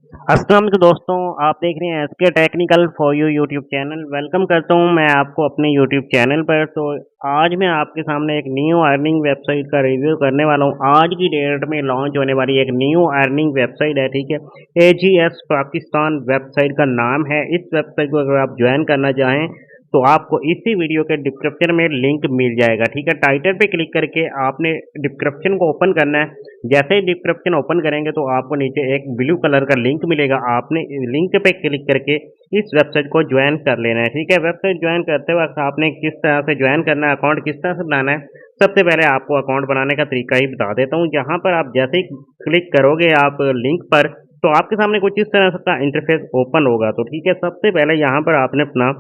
अस्सलाम वालेकुम दोस्तों, आप देख रहे हैं SK technical for you YouTube channel. Welcome करता हूं मैं आपको अपने यूट्यूब चैनल पर। तो आज मैं आपके सामने एक न्यू अर्निंग वेबसाइट का रिव्यू करने वाला हूं। आज की डेट में लॉन्च होने वाली एक न्यू अर्निंग वेबसाइट है, ठीक है। एजीएस पाकिस्तान वेबसाइट का नाम है। इस वेबसाइट को अगर आप ज्वाइन करना चाहें तो आपको इसी वीडियो के डिस्क्रिप्शन में लिंक मिल जाएगा, ठीक है। टाइटल पे क्लिक करके आपने डिस्क्रिप्शन को ओपन करना है। जैसे ही डिस्क्रिप्शन ओपन करेंगे तो आपको नीचे एक ब्लू कलर का लिंक मिलेगा। आपने लिंक पे क्लिक करके इस वेबसाइट को ज्वाइन कर लेना है, ठीक है। वेबसाइट ज्वाइन करते वक्त आपने किस तरह से ज्वाइन करना है, अकाउंट किस तरह से बनाना है, सबसे पहले आपको अकाउंट बनाने का तरीका ही बता देता हूँ। जहाँ पर आप जैसे ही क्लिक करोगे आप लिंक पर, तो आपके सामने कुछ इस तरह का इंटरफेस ओपन होगा। तो ठीक है, सबसे पहले यहाँ पर आपने अपना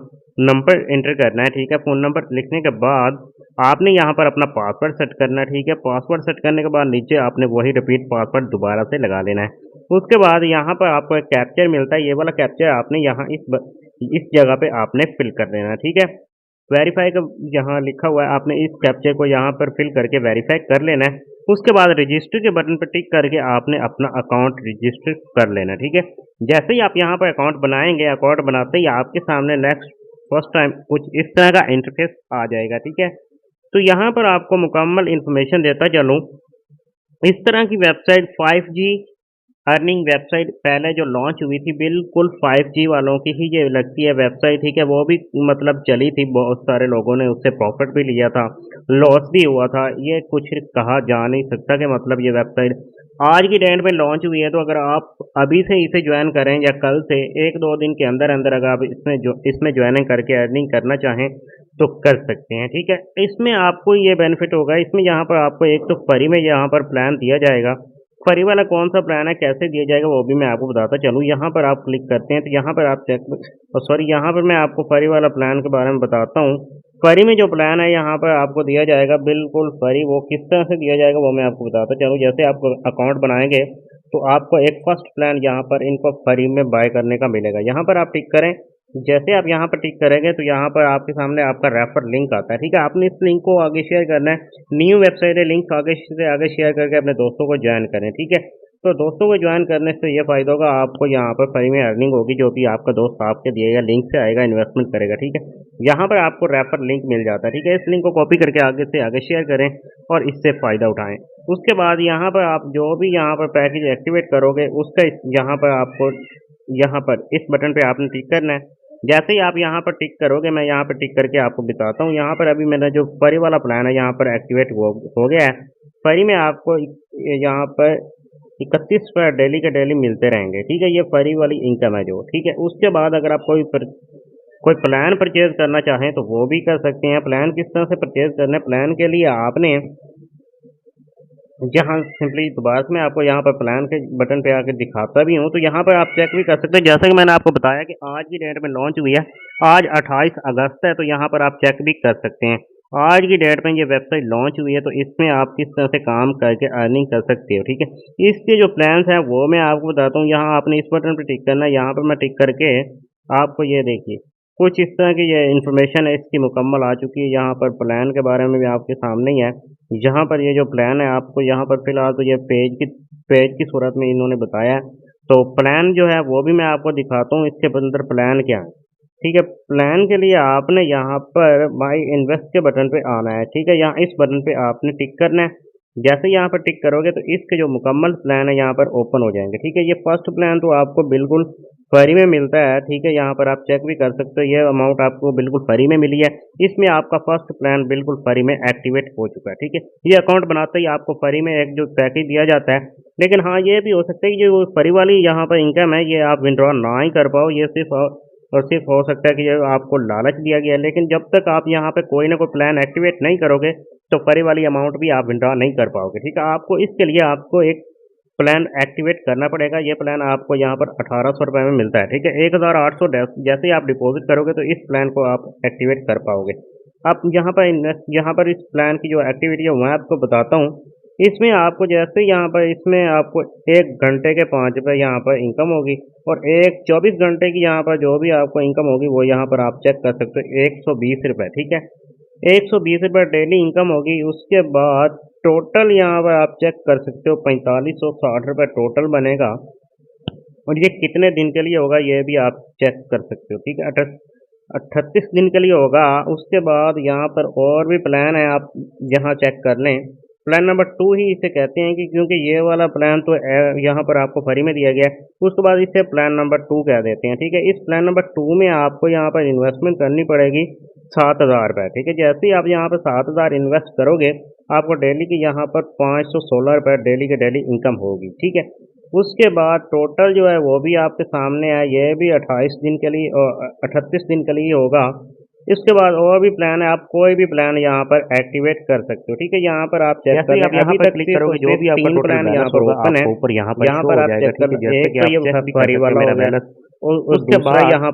नंबर एंटर करना है, ठीक है। फ़ोन नंबर लिखने के बाद आपने यहाँ पर अपना पासवर्ड सेट करना है, ठीक है। पासवर्ड सेट करने के बाद नीचे आपने वही रिपीट पासवर्ड दोबारा से लगा लेना है। उसके बाद यहाँ पर आपको एक कैप्चर मिलता है, ये वाला कैप्चर आपने यहाँ इस जगह पे आपने फिल कर देना है, ठीक है। वेरीफाई का यहाँ लिखा हुआ है, आपने इस कैप्चर को यहाँ पर फिल करके वेरीफाई कर लेना है। उसके बाद रजिस्टर के बटन पर टिक करके आपने अपना अकाउंट रजिस्टर कर लेना है, ठीक है। जैसे ही आप यहाँ पर अकाउंट बनाएंगे, अकाउंट बनाते ही आपके सामने नेक्स्ट फर्स्ट टाइम कुछ इस तरह का इंटरफेस आ जाएगा, ठीक है। तो यहाँ पर आपको मुकम्मल इन्फॉर्मेशन देता चलूँ। इस तरह की वेबसाइट 5G अर्निंग वेबसाइट पहले जो लॉन्च हुई थी, बिल्कुल 5G वालों की ही ये लगती है वेबसाइट, ठीक है। वो भी मतलब चली थी, बहुत सारे लोगों ने उससे प्रॉफिट भी लिया था, लॉस भी हुआ था। ये कुछ कहा जा नहीं सकता कि मतलब ये वेबसाइट आज की डेट में लॉन्च हुई है। तो अगर आप अभी से इसे ज्वाइन करें या कल से एक दो दिन के अंदर अंदर अगर आप इसमें ज्वाइनिंग करके अर्निंग करना चाहें तो कर सकते हैं, ठीक है। इसमें आपको ये बेनिफिट होगा, इसमें यहाँ पर आपको एक तो फ्री में यहाँ पर प्लान दिया जाएगा। फ्री वाला कौन सा प्लान है, कैसे दिया जाएगा, वो भी मैं आपको बताता चलूँ। यहाँ पर आप क्लिक करते हैं तो यहाँ पर आप चेक सॉरी यहाँ पर मैं आपको फ्री वाला प्लान के बारे में बताता हूँ। फ्री में जो प्लान है यहाँ पर आपको दिया जाएगा बिल्कुल फ्री। वो किस तरह से दिया जाएगा वो मैं आपको बताता चलूँ। जैसे आप अकाउंट बनाएंगे तो आपको एक फर्स्ट प्लान यहाँ पर इनको फ्री में बाय करने का मिलेगा। यहाँ पर आप टिक करें। जैसे आप यहाँ पर टिक करेंगे तो यहाँ पर आपके सामने आपका रेफर लिंक आता है, ठीक है। आपने इस लिंक को आगे शेयर करना है। न्यू वेबसाइट है, लिंक आगे से आगे शेयर करके अपने दोस्तों को ज्वाइन करें, ठीक है। तो दोस्तों को ज्वाइन करने से ये फायदा होगा, आपको यहाँ पर फ्री में अर्निंग होगी, जो भी आपका दोस्त आपके दिए गए लिंक से आएगा, इन्वेस्टमेंट करेगा, ठीक है। यहाँ पर आपको रेफर लिंक मिल जाता है, ठीक है। इस लिंक को कॉपी करके आगे से आगे शेयर करें और इससे फ़ायदा उठाएं। उसके बाद यहाँ पर आप जो भी यहाँ पर पैकेज एक्टिवेट करोगे उसका यहाँ पर आपको यहाँ पर इस बटन पे आपने टिक करना है। जैसे ही आप यहाँ पर टिक करोगे, मैं यहाँ पर टिक करके आपको बताता हूँ। यहाँ पर अभी मेरा जो फ्री वाला प्लान है यहाँ पर एक्टिवेट हो गया है। फ्री में आपको यहाँ पर 31 रुपये डेली के डेली मिलते रहेंगे, ठीक है। ये फ्री वाली इनकम है जो, ठीक है। उसके बाद अगर आप कोई प्लान परचेज करना चाहें तो वो भी कर सकते हैं। प्लान किस तरह से परचेज करना है, प्लान के लिए आपने जहाँ सिंपली दोबारा से मैं आपको यहाँ पर प्लान के बटन पे आकर दिखाता भी हूँ, तो यहाँ पर आप चेक भी कर सकते हैं। जैसा कि मैंने आपको बताया कि आज की डेट में लॉन्च हुई है, आज 28 अगस्त है, तो यहाँ पर आप चेक भी कर सकते हैं। आज की डेट में ये वेबसाइट लॉन्च हुई है, तो इसमें आप किस तरह से काम करके अर्निंग कर सकते हो, ठीक है। इसके जो प्लान्स हैं वो मैं आपको बताता हूँ। यहाँ आपने इस बटन पर टिक करना है। यहाँ पर मैं टिक करके आपको ये देखिए कुछ इस तरह की ये इन्फॉर्मेशन है, इसकी मुकम्मल आ चुकी है। यहाँ पर प्लान के बारे में भी आपके सामने ही है। यहाँ पर ये जो प्लान है आपको यहाँ पर फिलहाल तो ये पेज की सूरत में इन्होंने बताया है। तो प्लान जो है वो भी मैं आपको दिखाता हूँ, इसके अंदर प्लान क्या है, ठीक है। प्लान के लिए आपने यहाँ पर माई इन्वेस्ट के बटन पे आना है, ठीक है। यहाँ इस बटन पे आपने टिक करना है। जैसे यहाँ पर टिक करोगे तो इसके जो मुकम्मल प्लान है यहाँ पर ओपन हो जाएंगे, ठीक है। ये फर्स्ट प्लान तो आपको बिल्कुल फ्री में मिलता है, ठीक है। यहाँ पर आप चेक भी कर सकते हो, ये अमाउंट आपको बिल्कुल फ्री में मिली है। इसमें आपका फर्स्ट प्लान बिल्कुल फ्री में एक्टिवेट हो चुका है, ठीक है। ये अकाउंट बनाते ही आपको फ्री में एक जो पैकेज दिया जाता है। लेकिन हाँ, ये भी हो सकता है कि जो फ्री वाली यहाँ पर इनकम है ये आप विड्रॉ ना ही कर पाओ। ये सिर्फ और सिर्फ हो सकता है कि ये आपको लालच दिया गया है। लेकिन जब तक आप यहाँ पे कोई ना कोई प्लान एक्टिवेट नहीं करोगे तो फ्री वाली अमाउंट भी आप विड्रॉ नहीं कर पाओगे, ठीक है। आपको इसके लिए आपको एक प्लान एक्टिवेट करना पड़ेगा। ये प्लान आपको यहाँ पर 1800 रुपये में मिलता है, ठीक है। 1800 जैसे ही आप डिपॉजिट करोगे तो इस प्लान को आप एक्टिवेट कर पाओगे। आप यहाँ पर इस प्लान की जो एक्टिविटी है मैं आपको बताता हूँ। इसमें आपको जैसे यहाँ पर इसमें आपको 1 घंटे के 5 रुपये यहाँ पर इनकम होगी, और एक 24 घंटे की यहाँ पर जो भी आपको इनकम होगी वो यहाँ पर आप चेक कर सकते हो, 120 रुपये, ठीक है। 120 रुपये डेली इनकम होगी। उसके बाद टोटल यहाँ पर आप चेक कर सकते हो 4560 रुपये टोटल बनेगा। और ये कितने दिन के लिए होगा ये भी आप चेक कर सकते हो, ठीक है। 38 दिन के लिए होगा। उसके बाद यहाँ पर और भी प्लान है, आप यहाँ चेक कर लें। प्लान नंबर 2 ही इसे कहते हैं कि क्योंकि ये वाला प्लान तो यहाँ पर आपको फ्री में दिया गया है, उसके बाद इसे प्लान नंबर 2 कह देते हैं, ठीक है। इस प्लान नंबर 2 में आपको यहाँ पर इन्वेस्टमेंट करनी पड़ेगी 7,000 रुपये, ठीक है। जैसे ही आप यहाँ पर 7,000 इन्वेस्ट करोगे, आपको डेली की यहाँ पर 516 रुपये डेली के डेली इनकम होगी, ठीक है। उसके बाद टोटल जो है वो भी आपके सामने है, ये भी 28 दिन के लिए 38 दिन के लिए होगा। इसके बाद और भी प्लान है, आप कोई भी प्लान यहाँ पर एक्टिवेट कर सकते हो, ठीक है। यहाँ पर आप चेक कर लें, अभी तक क्लिक करोगे जो भी आपका 3 प्लान यहाँ पर ओपन है, ऊपर यहाँ पर आप चेक कर लें। एक तो ये फरी वाला हो गया, और उसके बाद यहाँ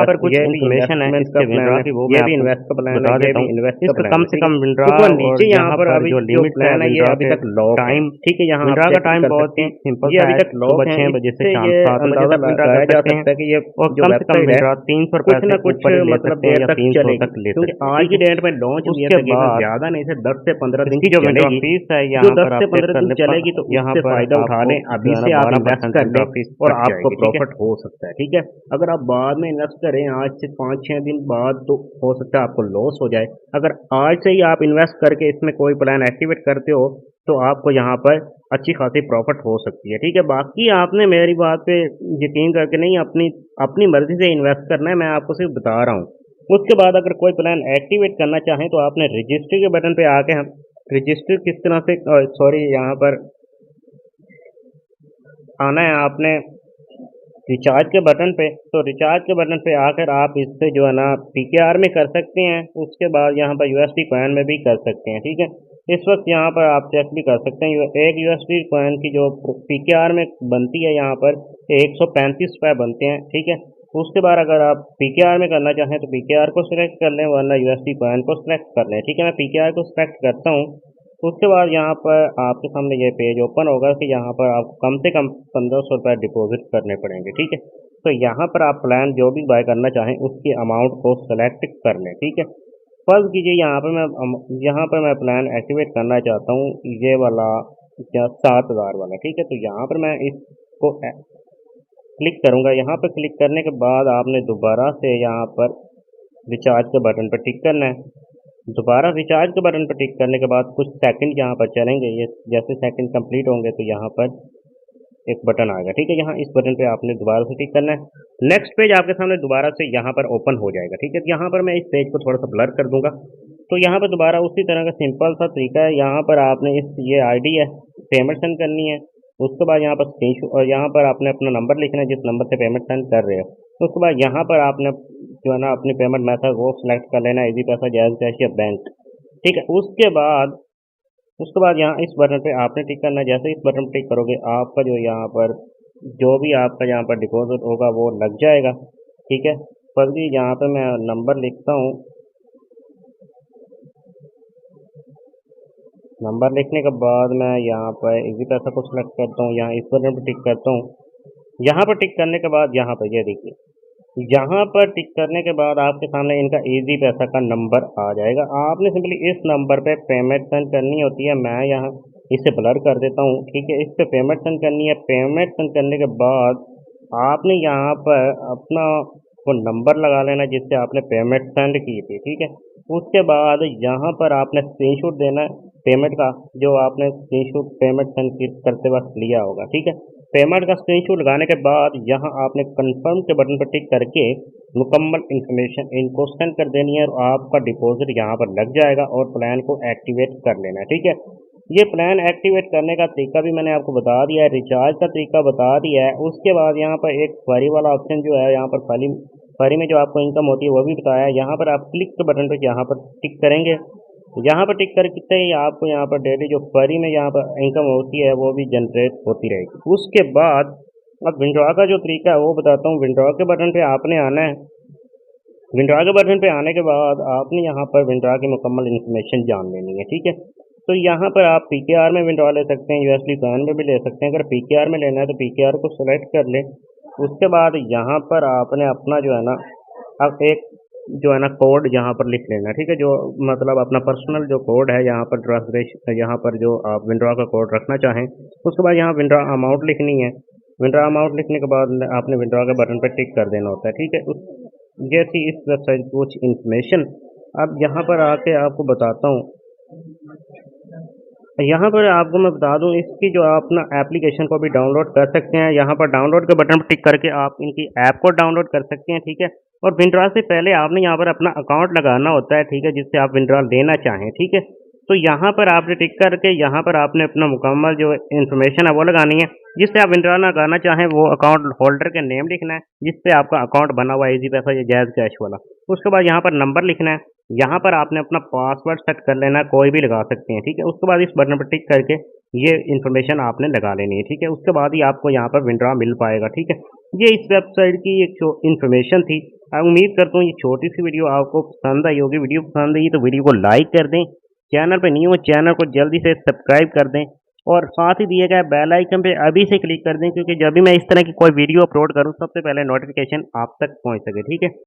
पर कुछ इन्फॉर्मेशन है इसका प्लान है, ये भी इन्वेस्ट का प्लान है, ये भी इन्वेस्ट का प्लान है। कम से कम विड्रॉ और नीचे यहाँ पर अभी जो लिमिट प्लान है ये अभी तक लॉक टाइम, ठीक है। यहाँ विड्रॉ का टाइम बहुत ही सिंपल, ये अभी तक लॉक है, 6 बजे से शाम ये 7 बजे अंदाजा तक विड्रॉ लगाया कर जा सकते सकता है कि ये और जो कम से कम वेबसाइट विड्रॉ है 300 कुछ ना कुछ मतलब देर तक चलेगी, क्योंकि आज की डेट में लॉन्च हुई है, तकरीबन ज्यादा नहीं से 10 से 15 दिन की जो विड्रॉ चलेगी। फीस है जो यहाँ 10 पर से 15 दिन चलेगी तो यहाँ पर फायदा उठा लें, अभी से आप इन्वेस्ट कर लें और आपको प्रॉफिट हो सकता है, ठीक है। अगर आप बाद में इन्वेस्ट करें आज से 5-6 दिन बाद तो हो सकता है आपको लॉस हो जाए। अगर आज से ही आप इन्वेस्ट करके इसमें कोई प्लान एक्टिवेट करते हो तो आपको यहाँ पर अच्छी खासी प्रॉफिट हो सकती है, ठीक है। बाकी आपने मेरी बात पे यकीन करके नहीं, अपनी अपनी मर्जी से इन्वेस्ट करना है, मैं आपको सिर्फ बता रहा हूँ। उसके बाद अगर कोई प्लान एक्टिवेट करना चाहें तो आपने रजिस्टर के बटन पे आके, हम रजिस्टर किस तरह से सॉरी यहाँ पर आना है आपने रिचार्ज के बटन पे, तो रिचार्ज के बटन पे आकर आप इससे जो है ना पीकेआर में कर सकते हैं। उसके बाद यहाँ पर यूएसडी कॉइन में भी कर सकते हैं, ठीक है। इस वक्त यहाँ पर आप चेक भी कर सकते हैं, एक यूएसडी कॉइन की जो पीकेआर में बनती है यहाँ पर 135 रुपये बनते हैं, ठीक है। उसके बाद अगर आप पीकेआर में करना चाहें तो पीकेआर को सिलेक्ट कर लें, वरना यूएसडी कॉइन को सिलेक्ट कर लें, ठीक है। मैं पीकेआर को सिलेक्ट करता हूँ। उसके बाद यहाँ पर आपके सामने ये पेज ओपन होगा कि यहाँ पर आपको कम से कम 1,500 रुपये डिपॉजिट करने पड़ेंगे, ठीक है। तो यहाँ पर आप प्लान जो भी बाय करना चाहें उसकी अमाउंट को सेलेक्ट कर लें, ठीक है। फर्ज कीजिए यहाँ पर मैं प्लान एक्टिवेट करना चाहता हूँ, ये वाला 7,000 वाला, ठीक है। तो यहाँ पर मैं इसको क्लिक करूँगा। यहाँ पर क्लिक करने के बाद आपने दोबारा से यहाँ पर रिचार्ज के बटन पर टिक करना है। दोबारा रिचार्ज के बटन पर टिक करने के बाद कुछ सेकंड यहाँ पर चलेंगे, ये जैसे सेकंड कंप्लीट होंगे तो यहाँ पर एक बटन आएगा, ठीक है। यहाँ इस बटन पे आपने दोबारा से टिक करना है। नेक्स्ट पेज आपके सामने दोबारा से यहाँ पर ओपन हो जाएगा, ठीक है। यहाँ पर मैं इस पेज को थोड़ा सा ब्लर कर दूंगा, तो यहाँ पर दोबारा उसी तरह का सिंपल सा तरीका है। यहाँ पर आपने ये आईडी है, पेमेंट सेंड करनी है। उसके बाद यहाँ पर स्क्रीनशॉट, और यहाँ पर आपने अपना नंबर लिखना है जिस नंबर से पेमेंट सेंड कर रहे हो। उसके बाद यहाँ पर आपने जो है ना अपनी पेमेंट मेथड वो सिलेक्ट कर लेना, इजी पैसा, जैज़ कैश या बैंक, ठीक है। उसके बाद यहाँ इस बटन पे आपने टिक करना है। जैसे इस बटन पे टिक करोगे आपका जो यहाँ पर जो भी आपका यहाँ पर डिपॉजिट होगा वो लग जाएगा, ठीक है। फर्जी यहाँ पे मैं नंबर लिखता हूँ, नंबर लिखने के बाद मैं यहाँ पर इजी पैसा को सिलेक्ट करता हूँ, यहाँ इस बटन पर टिक करता हूँ। यहाँ पर टिक करने के बाद यहाँ पर ये देखिए, यहाँ पर टिक करने के बाद आपके सामने इनका इजी पैसा का नंबर आ जाएगा। आपने सिंपली इस नंबर पे पेमेंट सेंड करनी होती है। मैं यहाँ इसे ब्लर कर देता हूँ, ठीक है। इस पे पेमेंट सेंड करनी है। पेमेंट सेंड करने के बाद आपने यहाँ पर अपना वो नंबर लगा लेना जिससे आपने पेमेंट सेंड की थी, ठीक है। उसके बाद यहाँ पर आपने स्क्रीनशॉट देना है पेमेंट का, जो आपने स्क्रीनशॉट पेमेंट सेंड करते वक्त लिया होगा, ठीक है। पेमेंट का स्क्रीनशॉट लगाने के बाद यहाँ आपने कंफर्म के बटन पर टिक करके मुकम्मल इंफॉर्मेशन इनको सेंड कर देनी है और आपका डिपॉजिट यहाँ पर लग जाएगा और प्लान को एक्टिवेट कर लेना है, ठीक है। ये प्लान एक्टिवेट करने का तरीका भी मैंने आपको बता दिया है, रिचार्ज का तरीका बता दिया है। उसके बाद यहाँ पर एक क्वेरी वाला ऑप्शन जो है, यहाँ पर क्वेरी में जो आपको इनकम होती है वो भी बताया है। यहाँ पर आप क्लिक के बटन पर यहाँ पर टिक करेंगे, यहाँ पर टिक करके ही आपको यहाँ पर डेली जो क्वेरी में यहाँ पर इनकम होती है वो भी जनरेट होती रहेगी। उसके बाद अब विंड्रॉ का जो तरीका है वो बताता हूँ। विंड्रॉ के बटन पे आपने आना है। विंड्रॉ के बटन पे आने के बाद आपने यहाँ पर विंड्रॉ की मुकम्मल इन्फॉर्मेशन जान लेनी है, ठीक है। तो यहाँ पर आप पीकेआर में विंड्रॉ ले सकते हैं, यूएसडी कॉइन में भी ले सकते हैं। अगर पीकेआर में लेना है तो पीकेआर को सेलेक्ट कर लें। उसके बाद यहाँ पर आपने अपना जो है ना अब एक जो है ना कोड यहाँ पर लिख लेना, ठीक है। जो मतलब अपना पर्सनल जो कोड है यहाँ पर ट्रांसलेशन, यहाँ पर जो आप विंड्रॉ का कोड रखना चाहें। उसके बाद यहाँ विंड्रॉ अमाउंट लिखनी है। विड्रॉ अमाउंट लिखने के बाद आपने विड्रॉ के बटन पर टिक कर देना होता है, ठीक है। जैसी इस वेबसाइट की कुछ इन्फॉर्मेशन अब यहाँ पर आके आपको बताता हूँ। यहाँ पर आपको मैं बता दूँ, इसकी जो आप ना एप्लीकेशन को भी डाउनलोड कर सकते हैं। यहाँ पर डाउनलोड के बटन पर टिक करके आप इनकी ऐप को डाउनलोड कर सकते हैं, ठीक है। और विड्रॉ से पहले आपने यहाँ पर अपना अकाउंट लगाना होता है, ठीक है, जिससे आप विड्रॉ देना चाहें, ठीक है। तो यहाँ पर आपने टिक करके यहाँ पर आपने अपना मुकम्मल जो इन्फॉर्मेशन है वो लगानी है। जिससे आप विड्रॉ लगाना चाहें वो अकाउंट होल्डर के नेम लिखना है, जिससे आपका अकाउंट बना हुआ है इजी पैसा या जैज़ कैश वाला। उसके बाद यहाँ पर नंबर लिखना है। यहाँ पर आपने अपना पासवर्ड सेट कर लेना है, कोई भी लगा सकते हैं, ठीक है। उसके बाद इस बटन पर टिक करके ये इन्फॉर्मेशन आपने लगा लेनी है, ठीक है। उसके बाद ही आपको यहाँ पर विड्रॉ मिल पाएगा, ठीक है। ये इस वेबसाइट की एक इन्फॉर्मेशन थी। उम्मीद करता हूँ ये छोटी सी वीडियो आपको पसंद आई होगी। वीडियो पसंद आई तो वीडियो को लाइक कर दें। चैनल पे न्यू हो चैनल को जल्दी से सब्सक्राइब कर दें और साथ ही दिए गए बेल आइकन पे अभी से क्लिक कर दें, क्योंकि जब भी मैं इस तरह की कोई वीडियो अपलोड करूँ सबसे पहले नोटिफिकेशन आप तक पहुँच सके, ठीक है।